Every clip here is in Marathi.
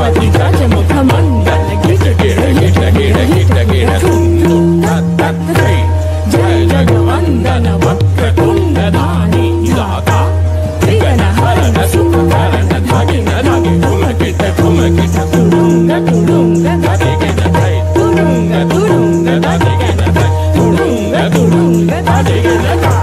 श्रीमती गजमुखमण्डल गिर गिर गिर गिर गिर गिर धुम धुम धक धक धै जय जगवन्दन वक्रतुण्डधारी दाता त्रिगणहरण सुखकरण धगिन धगि धुमकिट धुमकिट तुडुंग तुडुंग धगिन धै तुडुंग तुडुंग धगिन धै तुडुंग तुडुंग धगिन धै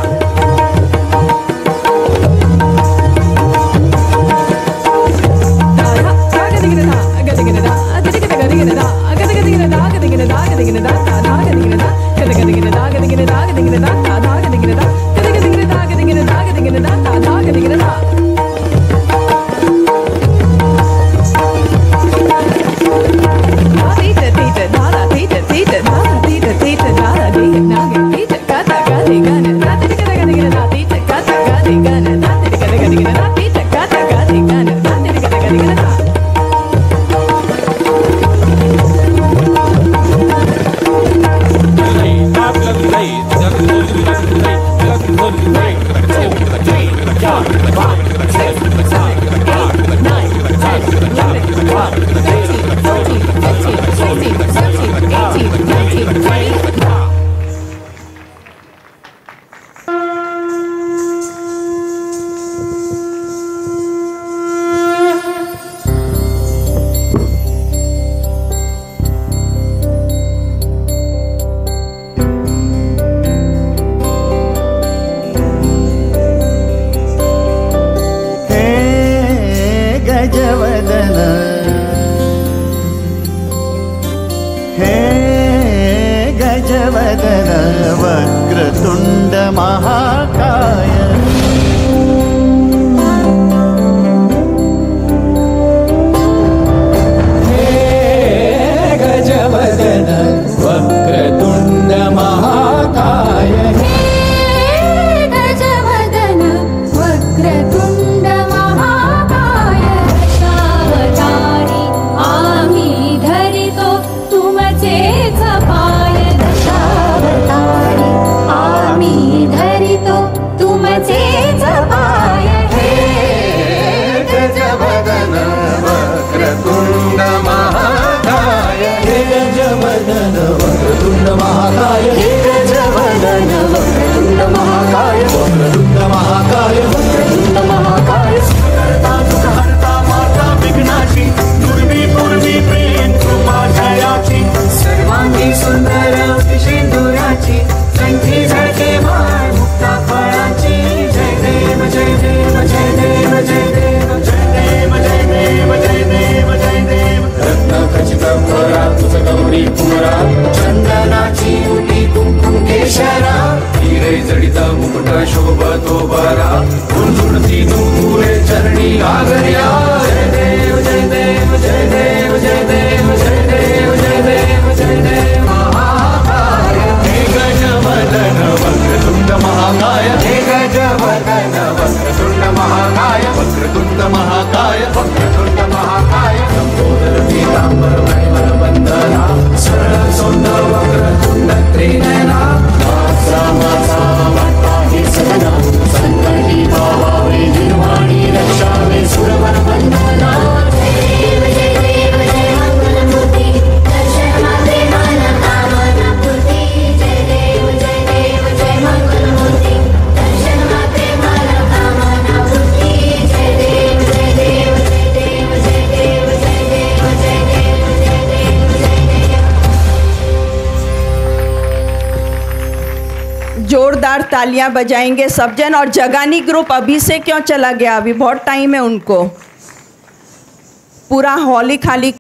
गजवदन वक्रतुण्ड महाकाय गजवदन वक्रतुण्ड महाकाय गजवदन वक्रतुण्ड महाकाय दशावतारी आम्ही धरितो तुमचेच पाय दशावतारी आम्ही धरितो तुमचेच पाय हे गजवदन वक्रतुण्ड महाकाय हे गजवदन वक्रतुण्ड महाकाय हे गजवदन वक्रतुण्ड महाकाय वक्रतुण्ड महाकाय वक्रतुण्ड महाकाय सुकर्ता दुःखहर्ता माता विघ्नाची दुर्वी पूर्वी प्रेम कृपा जयाची सर्वांगी सुंदर सिंदुराची कंठी झळके माळ मुक्ता फळाची जय देव जय देव जय देव जय देव जय देव जय देव जय देव जय देव रत्न खचित मोरा तुझ गौरी पुरा चंदनाची उटी कुंकुम केशरा हिरे जडित मुकुट शोभतो बरा गुंजुडती नूरे चरणी आगर्या जय देव जय देव जय देव जय देव जय देव जय देव जय देव महाकाय हे गजवदन वक्रतुण्ड महाकाय हे गजवदन वक्रतुण्ड महाकाय वक्रतुण्ड महाकाय वक्रतुण्ड महाकाय संबोधन पीतांबर मणिवर वंदना सरळ सोंड वक्रतुण्ड त्रिनयना माझा माझा वाटा हे सदना संकटी भावावे निर्वाणी रक्षावे सुरवर वंदना जय देव जय मंगलमूर्ती दर्शनाते मन कामना पूर्ती जय देव जय मंगलमूर्ती दर्शनाते मन कामना पूर्ती जय देव जय देव जय देव जय देव जय देव जय देव जय देव जय देव। जोरदार तालियां बजाएंगे सब जन। और जगानी ग्रुप अभी से क्यों चला गया? अभी बहुत टाइम है उनको। पूरा हॉल ही खाली